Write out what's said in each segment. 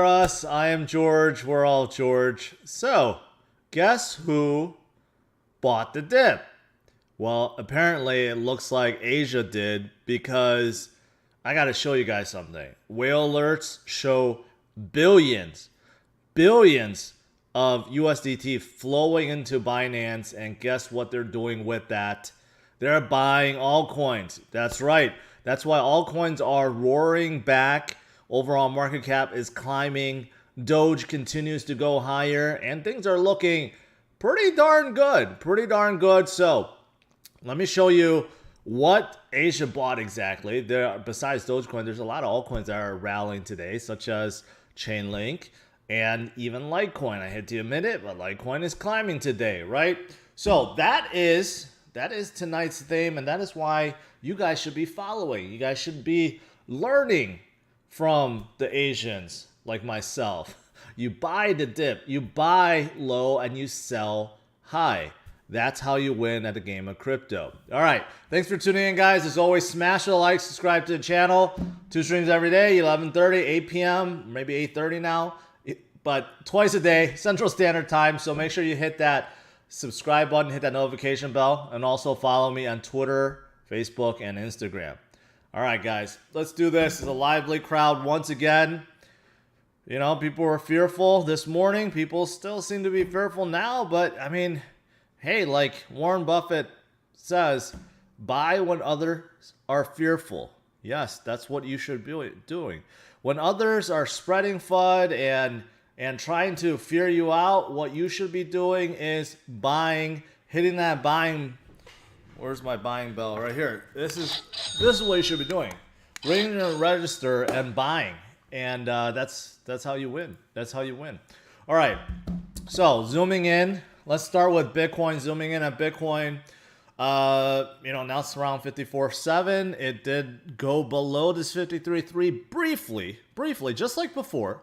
Us. I am George. We're all George. So, guess who bought the dip? Well, apparently it looks like Asia did because I got to show you guys something. Whale alerts show billions, billions of USDT flowing into Binance, and guess what they're doing with that? They're buying altcoins. That's right. That's why altcoins are roaring back. Overall market cap is climbing. Doge continues to go higher, and things are looking pretty darn good. Pretty darn good. So let me show you what Asia bought exactly. Besides Dogecoin, there's a lot of altcoins that are rallying today, such as Chainlink and even Litecoin. I hate to admit it, but Litecoin is climbing today, right? So that is tonight's theme, and that is why you guys should be following. You guys should be learning from the Asians like myself. You buy the dip, you buy low, and you sell high. That's how you win at the game of crypto. All right, thanks for tuning in, guys. As always, smash the like, subscribe to the channel. 2 streams every day, 11:30, 8 p.m., maybe 8:30 now, but twice a day, Central Standard Time. So make sure you hit that subscribe button, hit that notification bell, and also follow me on Twitter, Facebook, and Instagram. All right, guys, let's do this. It's a lively crowd once again. You know, people were fearful this morning. People still seem to be fearful now, but I mean, hey, like Warren Buffett says, buy when others are fearful. Yes, that's what you should be doing. When others are spreading FUD and trying to fear you out, what you should be doing is buying, hitting that buying. Where's my buying bell? Right here. This is what you should be doing. Ringing the register and buying, and that's how you win. That's how you win. All right. So zooming in, let's start with Bitcoin. Zooming in at Bitcoin. Now it's around 54.7. It did go below this 53.3 briefly, just like before.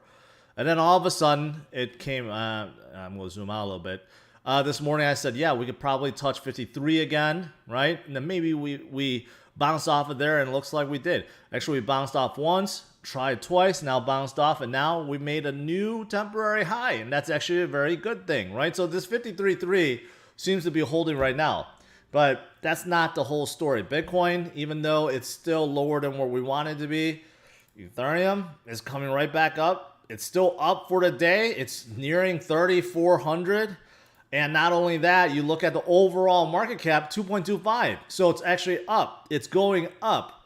And then all of a sudden, it came, I'm going to zoom out a little bit. This morning I said, yeah, we could probably touch 53 again, right? And then maybe we bounced off of there, and it looks like we did. Actually, we bounced off once, tried twice, now bounced off, and now we made a new temporary high, and that's actually a very good thing, right? So this 53.3 seems to be holding right now. But that's not the whole story. Bitcoin, even though it's still lower than where we want it to be, Ethereum is coming right back up. It's still up for the day. It's nearing 3,400. And not only that, you look at the overall market cap, 2.25. So it's actually up. It's going up.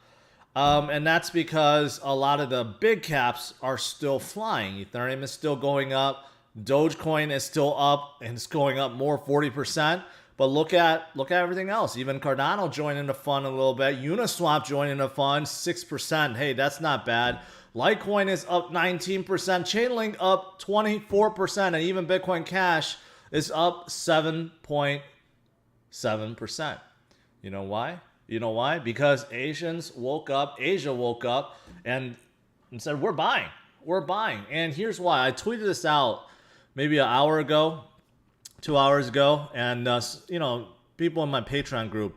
And that's because a lot of the big caps are still flying. Ethereum is still going up. Dogecoin is still up, and it's going up more, 40%. But look at everything else. Even Cardano joining the fund a little bit. Uniswap joining the fund, 6%. Hey, that's not bad. Litecoin is up 19%. Chainlink up 24%. And even Bitcoin Cash is up 7.7%. You know why? You know why? Because Asia woke up, and said, we're buying. We're buying. And here's why. I tweeted this out maybe an hour ago, 2 hours ago, and people in my Patreon group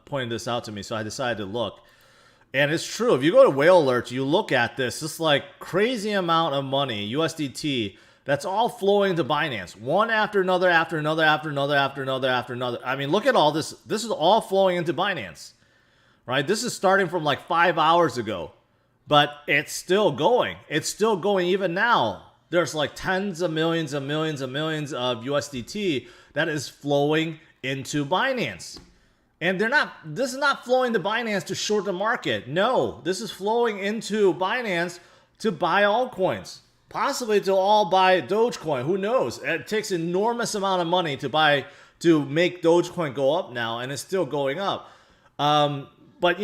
pointed this out to me, so I decided to look. And it's true. If you go to Whale Alerts, you look at this like crazy amount of money, USDT, that's all flowing to Binance. One after another, after another, after another, after another, after another. I mean, look at all this. This is all flowing into Binance, right? This is starting from like 5 hours ago, but it's still going. It's still going even now. There's like tens of millions of USDT that is flowing into Binance. And this is not flowing to Binance to short the market. No, this is flowing into Binance to buy altcoins. Possibly to all buy Dogecoin. Who knows? It takes enormous amount of money to make Dogecoin go up now, and it's still going up. But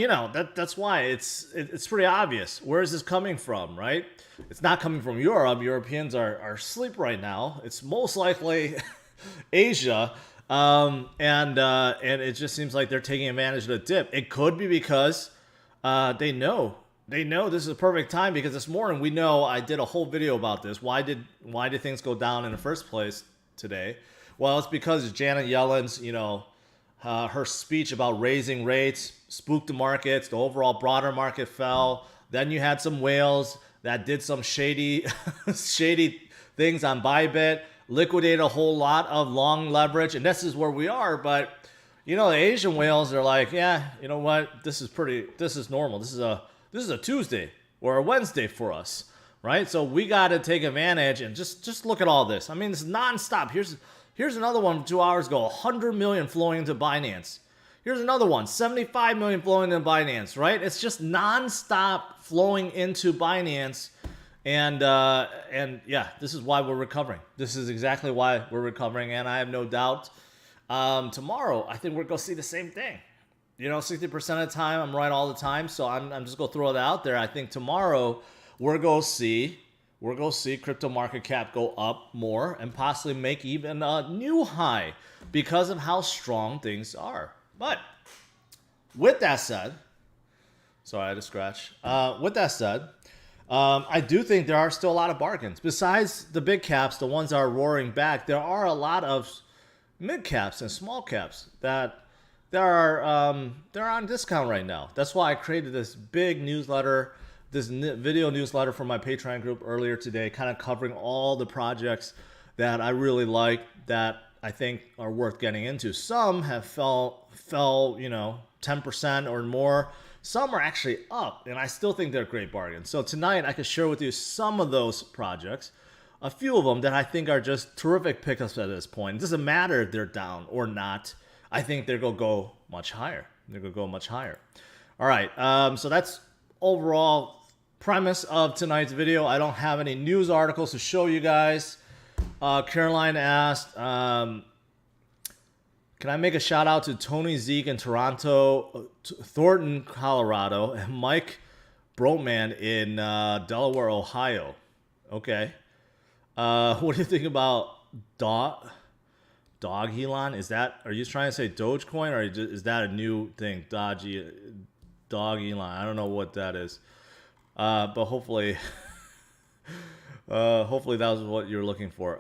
that's why it's pretty obvious. Where is this coming from, right? It's not coming from Europe. Europeans are asleep right now. It's most likely Asia. And it just seems like they're taking advantage of the dip. It could be because they know this is a perfect time, because this morning we know I did a whole video about this. Why did things go down in the first place today? Well, it's because Janet Yellen's, her speech about raising rates spooked the markets. The overall broader market fell. Then you had some whales that did some shady shady things on Bybit, liquidated a whole lot of long leverage, and this is where we are. But you know, the Asian whales are like, yeah, you know what? This is normal. This is a Tuesday or a Wednesday for us, right? So we got to take advantage and just look at all this. I mean, it's nonstop. Here's another one from 2 hours ago, 100 million flowing into Binance. Here's another one, 75 million flowing into Binance, right? It's just nonstop flowing into Binance. And yeah, this is why we're recovering. This is exactly why we're recovering. And I have no doubt tomorrow, I think we're going to see the same thing. You know, 60% of the time, I'm right all the time. So I'm just going to throw that out there. I think tomorrow we're going to see crypto market cap go up more and possibly make even a new high because of how strong things are. But with that said, sorry, I had to scratch. With that said, I do think there are still a lot of bargains. Besides the big caps, the ones that are roaring back, there are a lot of mid caps and small caps that they're on discount right now. That's why I created this big newsletter, this video newsletter for my Patreon group earlier today, kind of covering all the projects that I really like that I think are worth getting into. Some have fell, you know, 10% or more. Some are actually up, and I still think they're great bargains. So tonight I could share with you some of those projects, a few of them that I think are just terrific pickups at this point. It doesn't matter if they're down or not. I think they're going to go much higher. They're going to go much higher. All right, so that's overall premise of tonight's video. I don't have any news articles to show you guys. Caroline asked, can I make a shout out to Tony Zeke in Toronto, Thornton, Colorado, and Mike Broman in Delaware, Ohio? Okay. What do you think about Dog Elon? Are you trying to say Dogecoin, or is that a new thing? Dog Elon. I don't know what that is. But hopefully, hopefully that was what you're looking for.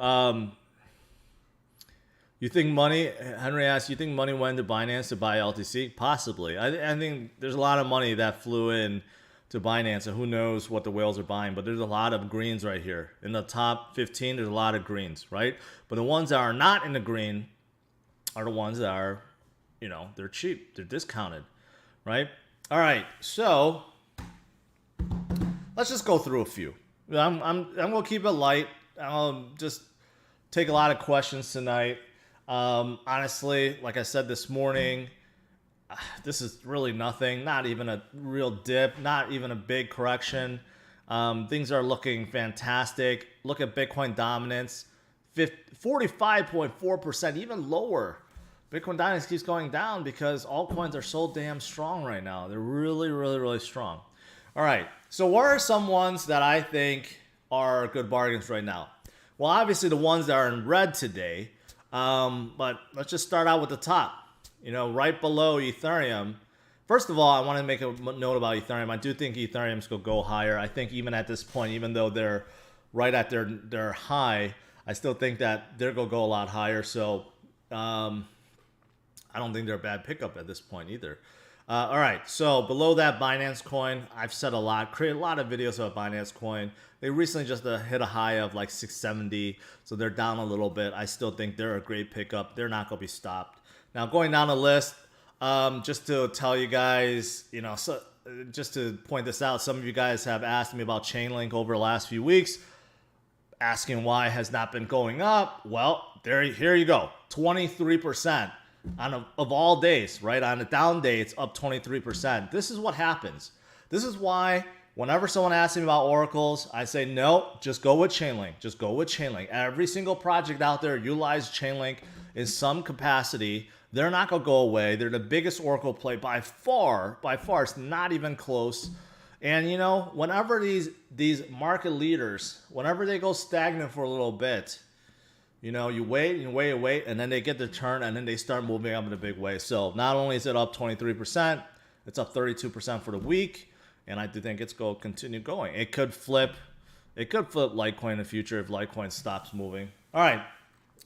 You think money? Henry asked. You think money went to Binance to buy LTC? Possibly. I think there's a lot of money that flew in to Binance, and who knows what the whales are buying. But there's a lot of greens right here in the top 15. There's a lot of greens, right? But the ones that are not in the green are the ones that are, you know, they're cheap, they're discounted, right? All right, so let's just go through a few. I'm gonna keep it light. I'll just take a lot of questions tonight. Honestly, like I said this morning, this is really nothing. Not even a real dip. Not even a big correction. Things are looking fantastic. Look at Bitcoin dominance, 45.4%, even lower. Bitcoin dominance keeps going down because altcoins are so damn strong right now. They're really, really, really strong. All right, so what are some ones that I think are good bargains right now? Well, obviously the ones that are in red today, but let's just start out with the top. You know, right below Ethereum. First of all, I want to make a note about Ethereum. I do think Ethereum's going to go higher. I think even at this point, even though they're right at their high, I still think that they're going to go a lot higher. So I don't think they're a bad pickup at this point either. All right, so below that, Binance Coin. I've said a lot, created a lot of videos about Binance Coin. They recently just hit a high of like 670, so they're down a little bit. I still think they're a great pickup. They're not going to be stopped. Now, going down the list, just to tell you guys, you know, so just to point this out, some of you guys have asked me about Chainlink over the last few weeks, asking why it has not been going up. Well, here you go, 23%. Of all days, right? On a down day, it's up 23%. This is what happens. This is why whenever someone asks me about oracles, I say, no, just go with Chainlink. Just go with Chainlink. Every single project out there utilizes Chainlink in some capacity. They're not going to go away. They're the biggest oracle play by far. By far, it's not even close. And, you know, whenever these market leaders, whenever they go stagnant for a little bit, you know, you wait and wait, and then they get the turn, and then they start moving up in a big way. So not only is it up 23%, it's up 32% for the week, and I do think it's going to continue going. It could flip Litecoin in the future if Litecoin stops moving. All right,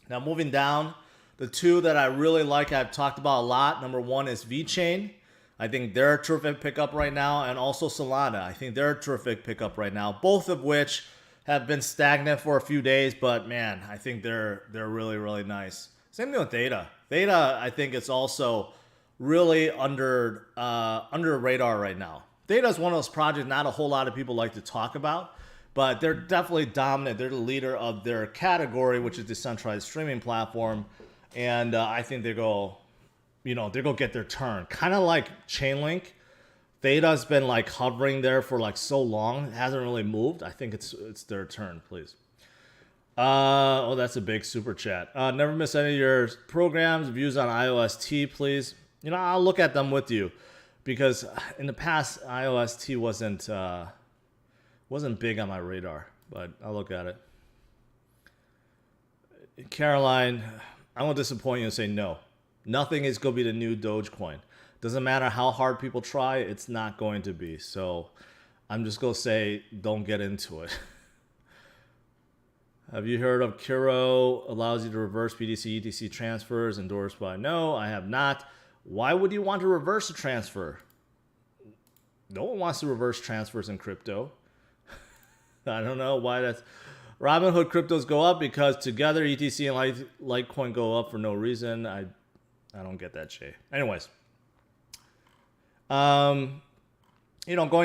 now moving down, the two that I really like, I've talked about a lot. Number one is VeChain. I think they're a terrific pickup right now, and also Solana. I think they're a terrific pickup right now, both of which have been stagnant for a few days, but man, I think they're really, really nice. Same thing with Theta. Theta, I think it's also really under radar right now. Theta is one of those projects not a whole lot of people like to talk about, but they're definitely dominant. They're the leader of their category, which is decentralized streaming platform, and I think they're gonna get their turn. Kind of like Chainlink. Theta's been like hovering there for like so long. It hasn't really moved. I think it's their turn, please. Oh, that's a big super chat. Never miss any of your programs. Views on IOST, please. I'll look at them with you, because in the past IOST wasn't big on my radar, but I'll look at it. Caroline, I'm gonna disappoint you and say no. Nothing is gonna be the new Dogecoin. Doesn't matter how hard people try, it's not going to be. So I'm just gonna say don't get into it. Have you heard of Kuro? Allows you to reverse BTC, ETC transfers, endorsed by? No, I have not. Why would you want to reverse a transfer? No one wants to reverse transfers in crypto. I don't know why that's... Robinhood cryptos go up because together ETC and Litecoin go up for no reason. I don't get that shit. Anyways. Going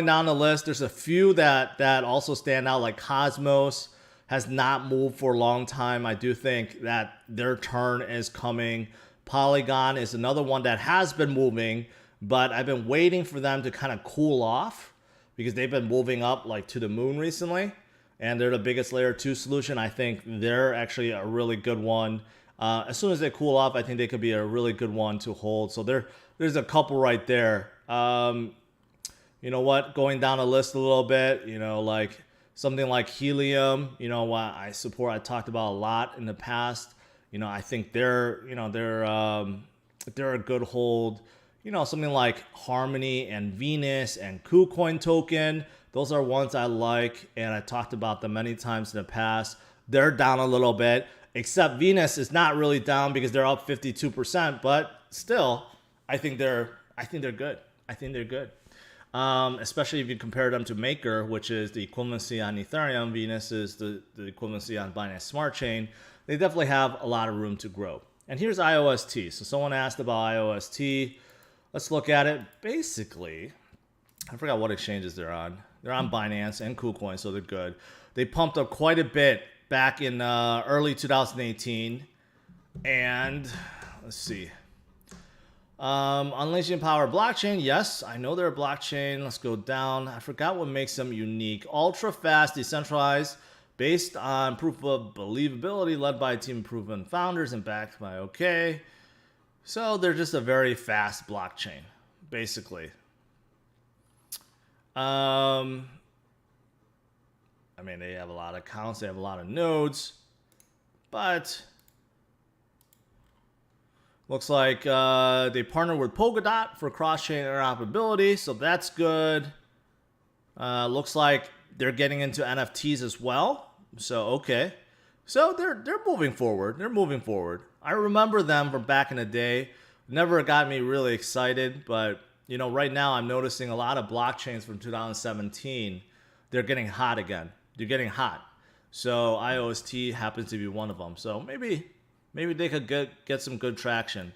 down the list, there's a few that also stand out, like Cosmos has not moved for a long time. I do think that their turn is coming. Polygon is another one that has been moving, but I've been waiting for them to kind of cool off because they've been moving up like to the moon recently, and they're the biggest layer 2 solution. I think they're actually a really good one. As soon as they cool off, I think they could be a really good one to hold. So there's a couple right there. You know what? Going down the list a little bit, like something like Helium, what I support, I talked about a lot in the past. I think they're a good hold. Something like Harmony and Venus and KuCoin token. Those are ones I like, and I talked about them many times in the past. They're down a little bit, except Venus is not really down because they're up 52%, but still, I think they're good. I think they're good. Especially if you compare them to Maker, which is the equivalency on Ethereum. Venus is the equivalency on Binance Smart Chain. They definitely have a lot of room to grow. And here's IOST. So someone asked about IOST. Let's look at it. Basically, I forgot what exchanges they're on. They're on Binance and KuCoin, so they're good. They pumped up quite a bit back in early 2018. And let's see. Unleashing Power Blockchain. Yes, I know they're a blockchain. Let's go down. I forgot what makes them unique. Ultra fast, decentralized, based on proof of believability, led by a team of proven founders and backed by OK. So they're just a very fast blockchain, basically. I mean, they have a lot of accounts. They have a lot of nodes. But looks like they partnered with Polkadot for cross-chain interoperability, so that's good. Looks like they're getting into NFTs as well. So, okay. So they're moving forward. They're moving forward. I remember them from back in the day. Never got me really excited, but right now I'm noticing a lot of blockchains from 2017. They're getting hot again. They're getting hot. So IOST happens to be one of them. So maybe they could get some good traction.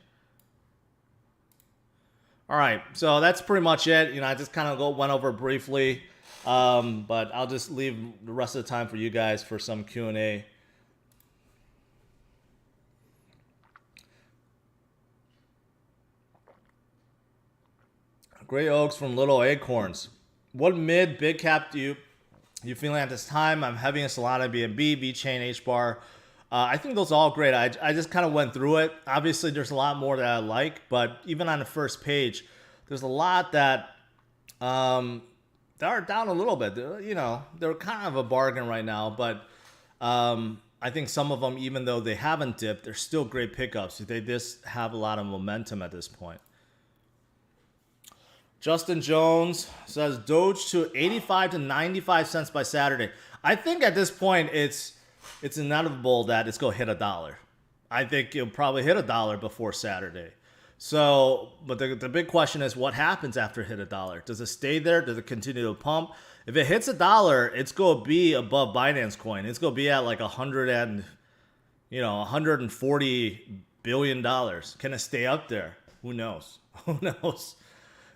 All right, so that's pretty much it. I just kind of went over briefly, but I'll just leave the rest of the time for you guys for some Q&A. Gray Oaks from Little Acorns. What big cap do you feeling at this time? I'm heavy in Solana, BNB, VeChain, HBAR. I think those are all great. I just kind of went through it. Obviously, there's a lot more that I like, but even on the first page, there's a lot that are down a little bit. They're kind of a bargain right now, but I think some of them, even though they haven't dipped, they're still great pickups. They just have a lot of momentum at this point. Justin Jones says Doge to 85 to 95 cents by Saturday. I think at this point it's inevitable that it's going to hit $1. I think it'll probably hit $1 before Saturday. So, but the big question is what happens after it hit $1? Does it stay there? Does it continue to pump? If it hits $1, it's going to be above Binance Coin. It's going to be at like 140 billion dollars. Can it stay up there? Who knows? Who knows?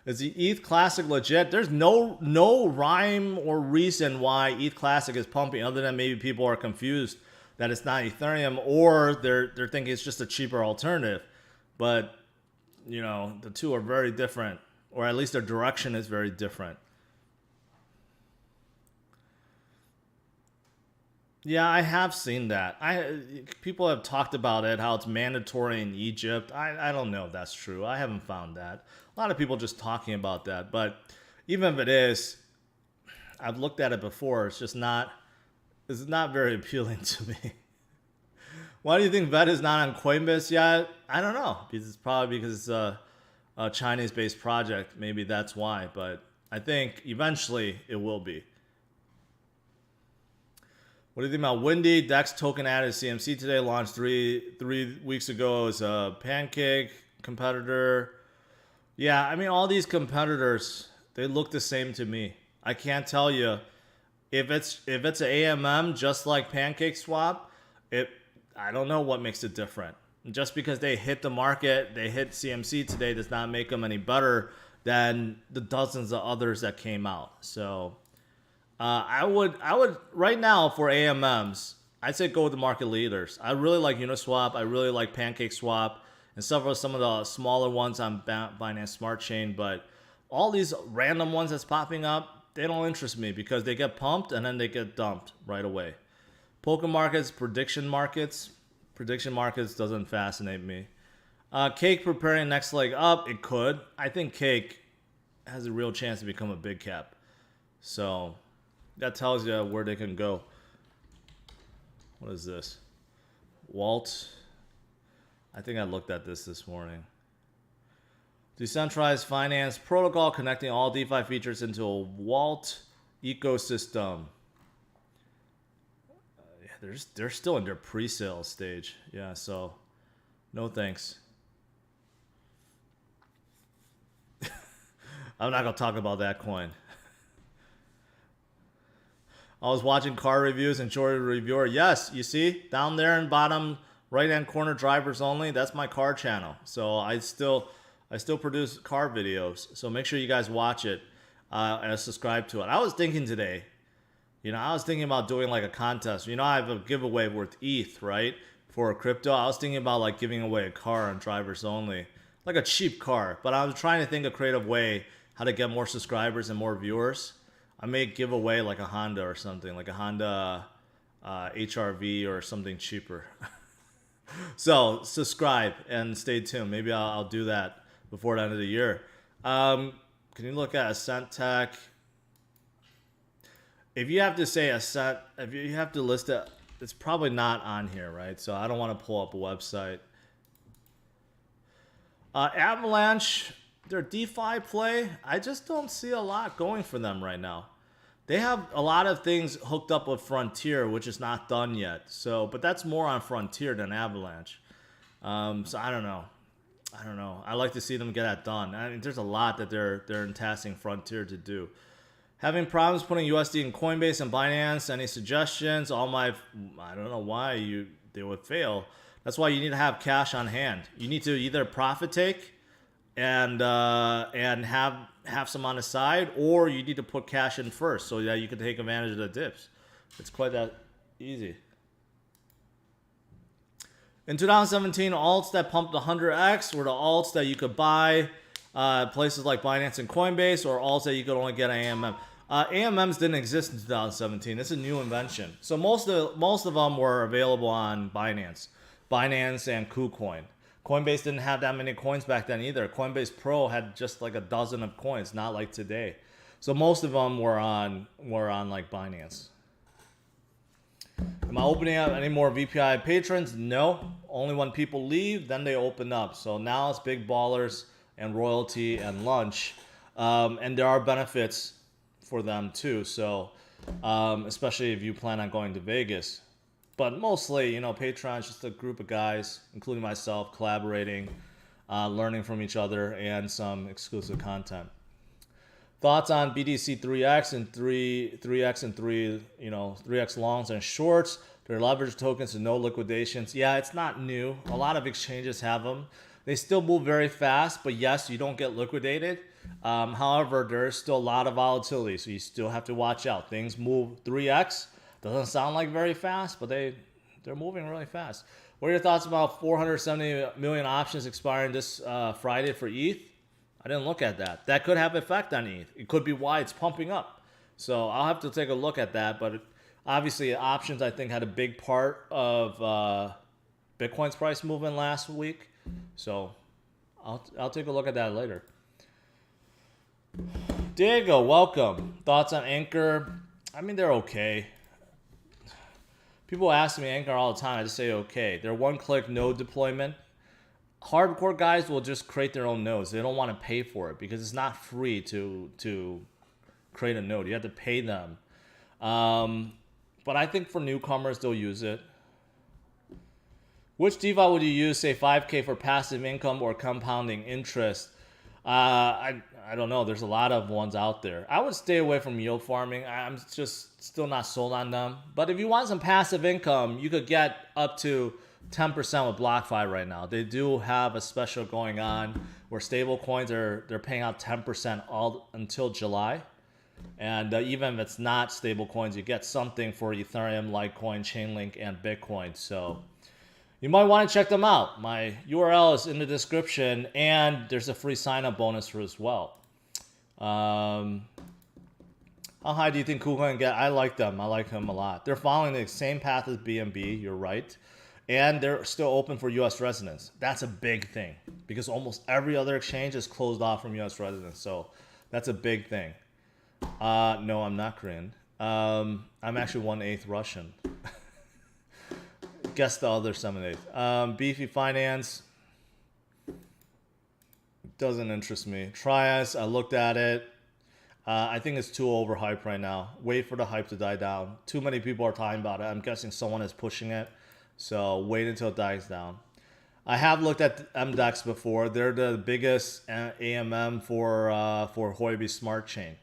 Is the ETH Classic legit? There's no rhyme or reason why ETH Classic is pumping, other than maybe people are confused that it's not Ethereum, or they're thinking it's just a cheaper alternative. But the two are very different, or at least their direction is very different. Yeah, I have seen that. People have talked about it, how it's mandatory in Egypt. I don't know if that's true. I haven't found that. A lot of people just talking about that. But even if it is, I've looked at it before. It's not very appealing to me. Why do you think VET is not on Coinbase yet? I don't know. It's probably because it's a Chinese-based project. Maybe that's why. But I think eventually it will be. What do you think about Windy? DEX token added CMC today. Launched three weeks ago as a Pancake competitor. Yeah, I mean, all these competitors, they look the same to me. I can't tell you if it's an AMM just like Pancake Swap. I don't know what makes it different. Just because they hit the market, they hit CMC today, does not make them any better than the dozens of others that came out. So I would right now for AMMs, I'd say go with the market leaders. I really like Uniswap. I really like Pancake Swap and some of the smaller ones on Binance Smart Chain. But all these random ones that's popping up, they don't interest me because they get pumped and then they get dumped right away. Poker markets, prediction markets doesn't fascinate me. Cake preparing next leg up, it could. I think Cake has a real chance to become a big cap. So that tells you where they can go. What is this? Walt. I think I looked at this morning. Decentralized finance protocol connecting all DeFi features into a Walt ecosystem. They're still in their pre-sale stage. Yeah, so no thanks. I'm not going to talk about that coin. I was watching car reviews and short reviewer. Yes, you see down there in bottom right-hand corner, drivers only. That's my car channel. So I still produce car videos. So make sure you guys watch it and subscribe to it. I was thinking today, I was thinking about doing like a contest. I have a giveaway worth ETH, right? For a crypto. I was thinking about like giving away a car on drivers only, like a cheap car. But I was trying to think of a creative way how to get more subscribers and more viewers. I may give away like a Honda or something, like a Honda HRV or something cheaper. So subscribe and stay tuned. Maybe I'll do that before the end of the year. Can you look at Ascent Tech? If you have to say Ascent, if you have to list it, it's probably not on here, right? So I don't want to pull up a website. Avalanche, their DeFi play, I just don't see a lot going for them right now. They have a lot of things hooked up with Frontier, which is not done yet. So, but that's more on Frontier than Avalanche. So I don't know. I like to see them get that done. I mean, there's a lot that they're tasking Frontier to do. Having problems putting USD in Coinbase and Binance. Any suggestions? I don't know why they would fail. That's why you need to have cash on hand. You need to either profit take and have some on the side, or you need to put cash in first so that you can take advantage of the dips. It's quite that easy. In 2017, alts that pumped 100x were the alts that you could buy places like Binance and Coinbase, or alts that you could only get AMM. AMMs didn't exist in 2017. It's a new invention. So most of them were available on Binance and KuCoin. Coinbase didn't have that many coins back then either. Coinbase Pro had just like a dozen of coins, not like today. So most of them were on like Binance. Am I opening up any more VPI patrons? No. Only when people leave, then they open up. So now it's big ballers and royalty and lunch. And there are benefits for them too. So especially if you plan on going to Vegas. But mostly, Patreon is just a group of guys, including myself, collaborating learning from each other, and some exclusive content. Thoughts on BTC 3x and 3x and 3x longs and shorts? They're leveraged tokens and no liquidations. Yeah, it's not new. A lot of exchanges have them. They still move very fast, but yes, you don't get liquidated. However, there is still a lot of volatility, so you still have to watch out. Things move 3x. Doesn't sound like very fast, but they're moving really fast. What are your thoughts about 470 million options expiring this Friday for ETH? I didn't look at that. That could have effect on ETH. It could be why it's pumping up. So I'll have to take a look at that. But obviously, options, I think, had a big part of Bitcoin's price movement last week. So I'll take a look at that later. Diego, welcome. Thoughts on Anchor? I mean, they're okay. People ask me Anchor all the time. I just say okay. They're one-click node deployment. Hardcore guys will just create their own nodes. They don't want to pay for it because it's not free to create a node. You have to pay them. But I think for newcomers, they'll use it. Which DeFi would you use, say 5K for passive income or compounding interest? I don't know. There's a lot of ones out there. I would stay away from yield farming. I'm just still not sold on them. But if you want some passive income, you could get up to 10% with BlockFi right now. They do have a special going on where stable coins they're paying out 10% all until July. And even if it's not stable coins, you get something for Ethereum, Litecoin, Chainlink, and Bitcoin. So you might want to check them out. My URL is in the description, and there's a free sign-up bonus for as well. How high do you think KuCoin can get? I like them. I like them a lot. They're following the same path as BNB. You're right. And they're still open for U.S. residents. That's a big thing because almost every other exchange is closed off from U.S. residents. So that's a big thing. No, I'm not Korean. I'm actually 1/8 Russian. Guess the other 7/8. Beefy Finance doesn't interest me. Trias, I looked at it. I think it's too overhyped right now. Wait for the hype to die down. Too many people are talking about it. I'm guessing someone is pushing it. So wait until it dies down. I have looked at MDEX before. They're the biggest AMM for Huobi Smart Chain.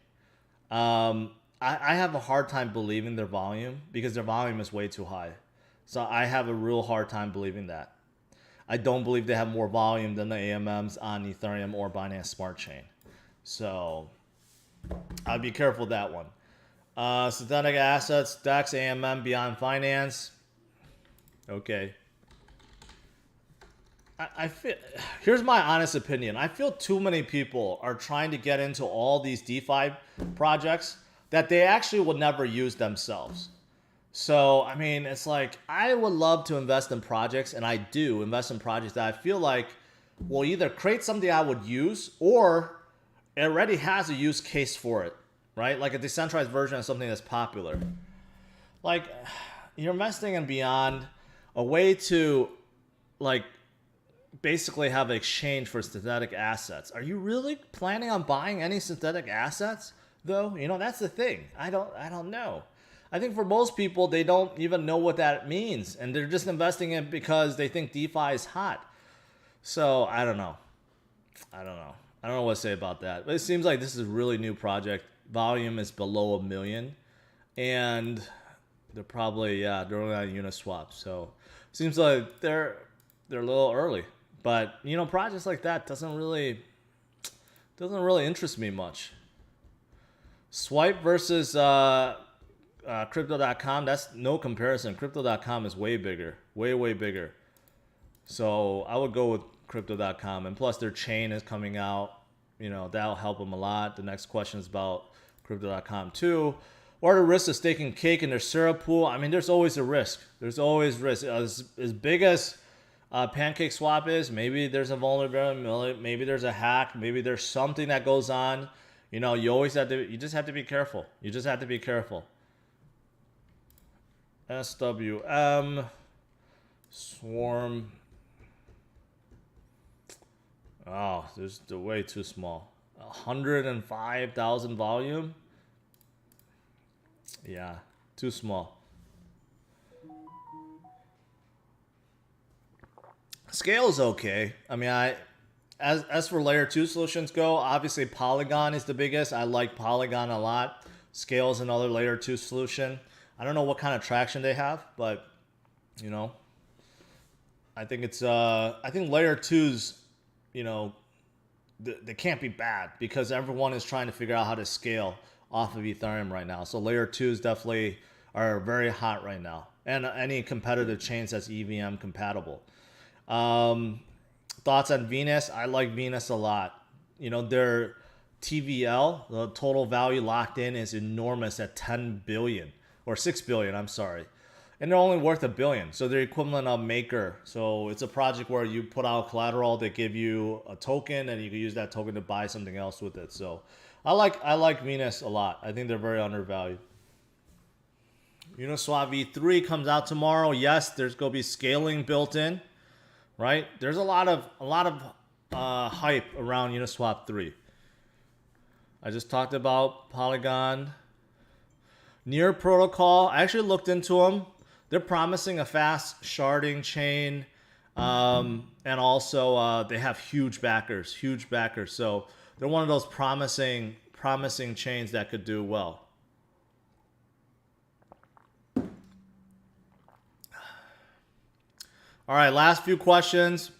I have a hard time believing their volume because their volume is way too high. So I have a real hard time believing that. I don't believe they have more volume than the AMMs on Ethereum or Binance Smart Chain. So I'd be careful with that one. Synthetic assets, DEX, AMM, Beyond Finance. Okay. I feel, here's my honest opinion. I feel too many people are trying to get into all these DeFi projects that they actually would never use themselves. So, I mean, it's like, I would love to invest in projects, and I do invest in projects that I feel like will either create something I would use or it already has a use case for it, right? Like a decentralized version of something that's popular. Like, you're investing in Beyond, a way to, like, basically have an exchange for synthetic assets. Are you really planning on buying any synthetic assets, though? You know, that's the thing. I don't know. I think for most people, they don't even know what that means, and they're just investing in it because they think DeFi is hot. So I don't know. I don't know what to say about that. But it seems like this is a really new project. Volume is below 1 million, and they're probably they're only on Uniswap. So it seems like they're a little early. But you know, projects like that doesn't really interest me much. Swipe versus Crypto.com, that's no comparison. Crypto.com is way bigger, way bigger. So I would go with Crypto.com, and plus their chain is coming out. You know, that'll help them a lot. The next question is about Crypto.com too. What are the risks of staking cake in their syrup pool? I mean, there's always a risk. There's always risk. As big as Pancake Swap is, maybe there's a vulnerability, maybe there's a hack, maybe there's something that goes on. You know, you just have to be careful. You just have to be careful. SWM, Swarm. Oh, there's way too small. 105,000 volume. Yeah, too small. Scale is okay. I mean, as for layer 2 solutions go, obviously Polygon is the biggest. I like Polygon a lot. Scale is another layer 2 solution. I don't know what kind of traction they have, but you know, I think it's I think layer 2's, you know, they can't be bad because everyone is trying to figure out how to scale off of Ethereum right now. So layer 2's definitely are very hot right now, and any competitive chains that's EVM compatible. Thoughts on Venus? I like Venus a lot. You know, their TVL, the total value locked in, is enormous at 10 billion or 6 billion, I'm sorry. And they're only worth $1 billion. So they're equivalent of Maker. So it's a project where you put out collateral, they give you a token, and you can use that token to buy something else with it. So I like Venus a lot. I think they're very undervalued. Uniswap V3 comes out tomorrow. Yes, there's going to be scaling built in, right? There's a lot of hype around Uniswap 3. I just talked about Polygon. Near Protocol, I actually looked into them. They're promising a fast sharding chain, and also they have huge backers. So they're one of those promising chains that could do well. All right, last few questions.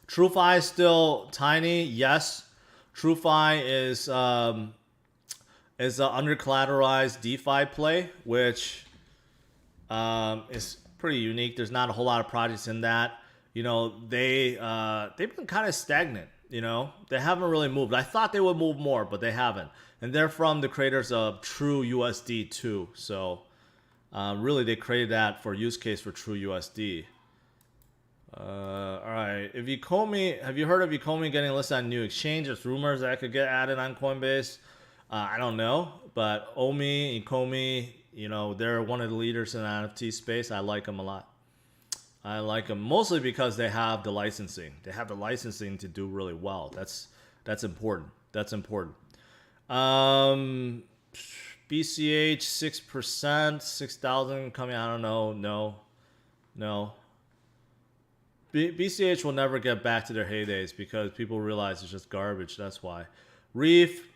TrueFi is still tiny. Yes, TrueFi is an under collateralized DeFi play, which is pretty unique. There's not a whole lot of projects in that. You know, they've been kind of stagnant. You know, they haven't really moved. I thought they would move more, but they haven't. And they're from the creators of True USD too. So really, they created that for use case for True USD. All right. If Ecomi, have you heard of Ecomi getting listed on new exchange? There's rumors that could get added on Coinbase. I don't know, but Ecomi, you know, they're one of the leaders in the NFT space. I like them a lot. I like them mostly because they have the licensing. They have the licensing to do really well. That's important. That's important. BCH 6%, 6,000 coming. I don't know. No. BCH will never get back to their heydays because people realize it's just garbage. That's why. Reef,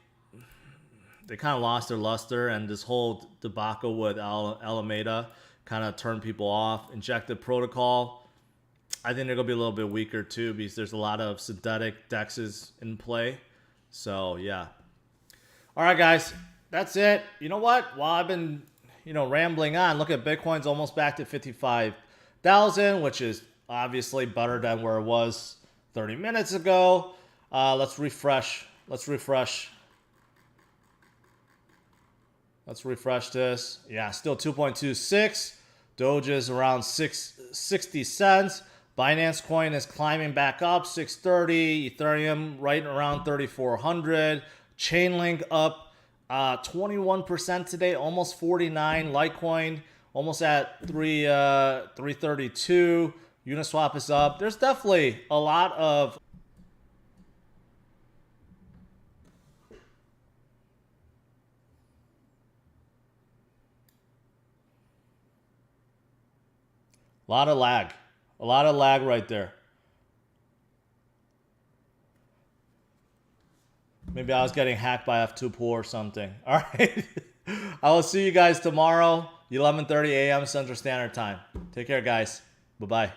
they kind of lost their luster, and this whole debacle with Alameda kind of turned people off. Injected Protocol, I think they're going to be a little bit weaker too because there's a lot of synthetic DEXs in play. So, yeah. All right, guys. That's it. You know what? While I've been, rambling on, look at Bitcoin's almost back to 55,000, which is obviously better than where it was 30 minutes ago. Let's refresh. Let's refresh this. Yeah, still 2.26. Doge is around 60 cents. Binance Coin is climbing back up, 630. Ethereum right around 3,400. Chainlink up 21% today, almost 49. Litecoin almost at 332. Uniswap is up. There's definitely a lot of lag. A lot of lag right there. Maybe I was getting hacked by F2 Pool or something. All right. I will see you guys tomorrow, 11:30 a.m. Central Standard Time. Take care, guys. Bye-bye.